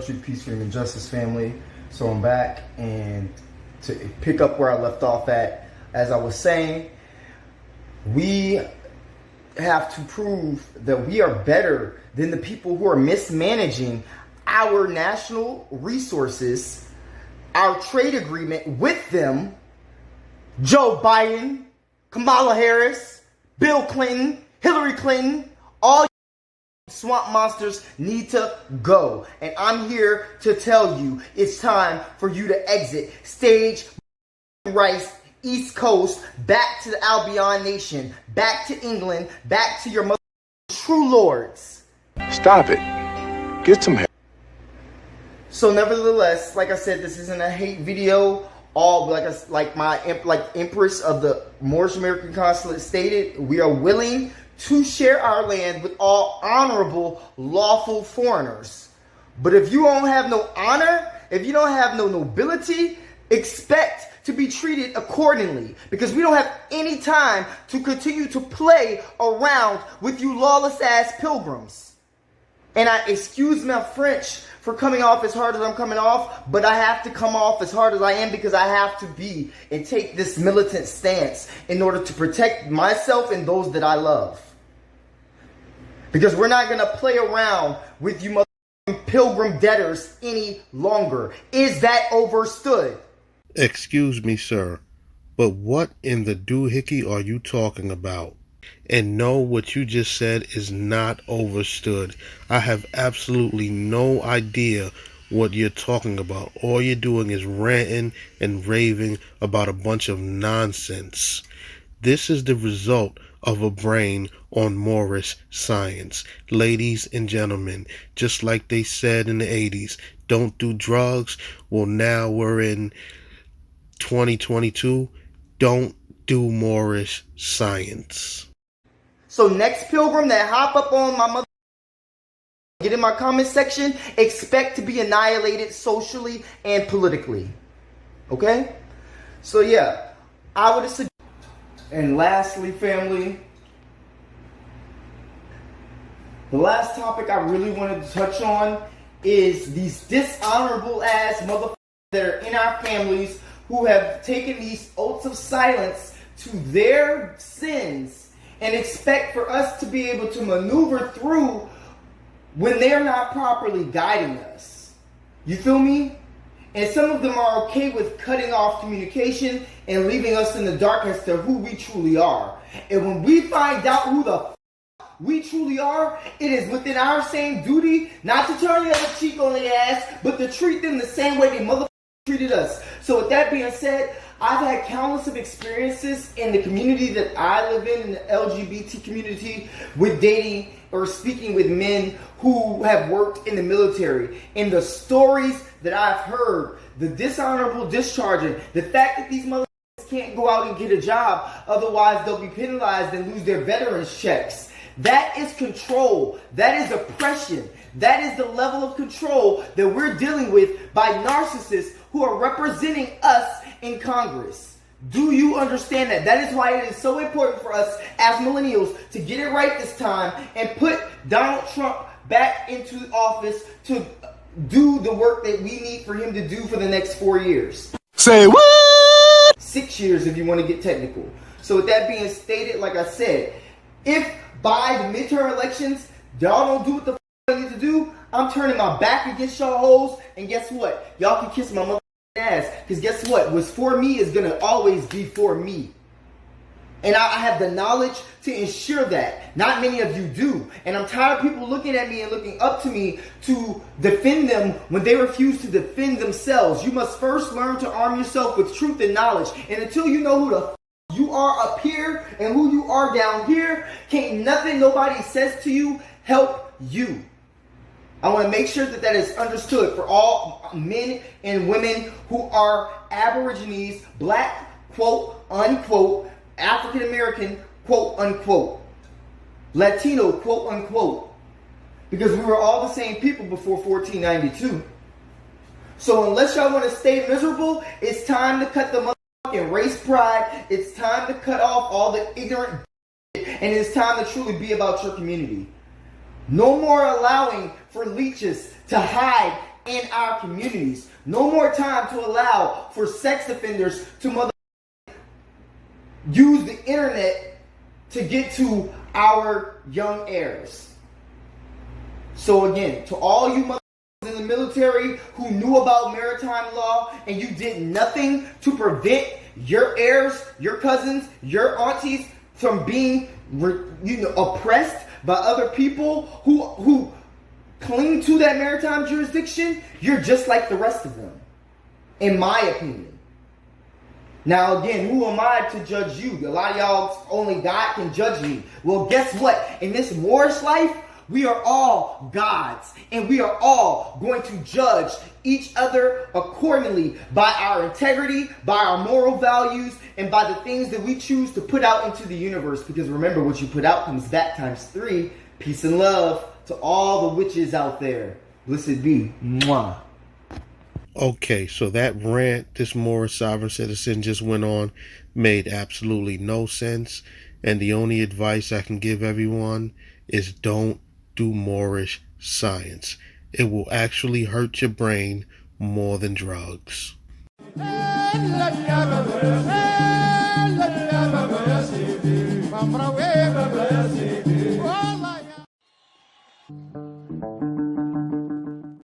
Truth, Peace, Freedom, and Justice family. So I'm back, and to pick up where I left off at, as I was saying, we have to prove that we are better than the people who are mismanaging our national resources, our trade agreement with them. Joe Biden, Kamala Harris, Bill Clinton, Hillary Clinton, all swamp monsters need to go. And I'm here to tell you it's time for you to exit stage right, East Coast, back to the Albion nation, back to England, back to your true lords. Stop it. Get some help. So nevertheless, like I said, this isn't a hate video. All like Empress of the Moorish American consulate stated, we are willing to share our land with all honorable, lawful foreigners. But if you don't have no honor, if you don't have no nobility, expect to be treated accordingly, because we don't have any time to continue to play around with you lawless ass pilgrims. And I excuse my French for coming off as hard as I'm coming off, but I have to come off as hard as I am because I have to be and take this militant stance in order to protect myself and those that I love. Because we're not going to play around with you pilgrim debtors any longer. Is that overstood? Excuse me, sir, but what in the doohickey are you talking about? And no, what you just said is not overstood. I have absolutely no idea what you're talking about. All you're doing is ranting and raving about a bunch of nonsense. This is the result of a brain on Moorish science. Ladies and gentlemen, just like they said in the 80s, don't do drugs. Well, now we're in 2022. Don't do Moorish science. So next pilgrim that hop up on my mother, get in my comment section, expect to be annihilated socially and politically. Okay? So yeah, I would suggest. And lastly, family, the last topic I really wanted to touch on is these dishonorable ass motherfuckers that are in our families who have taken these oaths of silence to their sins and expect for us to be able to maneuver through when they're not properly guiding us. You feel me? And some of them are okay with cutting off communication and leaving us in the dark as to who we truly are. And when we find out who the we truly are, it is within our same duty not to turn the other cheek on their ass, but to treat them the same way they motherfuckers treated us. So with that being said, I've had countless of experiences in the community that I live in the LGBT community, with dating or speaking with men who have worked in the military. And the stories that I've heard, the dishonorable discharging, the fact that these motherfuckers can't go out and get a job, otherwise they'll be penalized and lose their veterans checks. That is control. That is oppression. That is the level of control that we're dealing with by narcissists who are representing us in Congress. Do you understand that? That is why it is so important for us as millennials to get it right this time and put Donald Trump back into office to do the work that we need for him to do for the next 4 years. Say what? 6 years if you want to get technical. So with that being stated, like I said, if by the midterm elections y'all don't do what the I need to do, I'm turning my back against y'all hoes, and guess what? Y'all can kiss my ass, because guess what? What's for me is going to always be for me. And I have the knowledge to ensure that. Not many of you do. And I'm tired of people looking at me and looking up to me to defend them when they refuse to defend themselves. You must first learn to arm yourself with truth and knowledge. And until you know who the you are up here and who you are down here, can't nothing nobody says to you help you. I want to make sure that that is understood for all men and women who are Aborigines, black, quote, unquote, African American, quote, unquote, Latino, quote, unquote, because we were all the same people before 1492. So unless y'all want to stay miserable, it's time to cut the motherfucking race pride. It's time to cut off all the ignorant and it's time to truly be about your community. No more allowing for leeches to hide in our communities. No more time to allow for sex offenders to use the internet to get to our young heirs. So again, to all you in the military who knew about maritime law and you did nothing to prevent your heirs, your cousins, your aunties from being oppressed by other people who cling to that maritime jurisdiction, you're just like the rest of them, in my opinion. Now again, who am I to judge you? A lot of y'all, only God can judge me. Well, guess what? In this Moorish life, we are all gods, and we are all going to judge each other accordingly by our integrity, by our moral values, and by the things that we choose to put out into the universe. Because remember, what you put out comes back times 3. Peace and love to all the witches out there. Blessed be. Mwah. Okay, so that rant this Moorish sovereign citizen just went on made absolutely no sense. And the only advice I can give everyone is don't do Moorish science. It will actually hurt your brain more than drugs.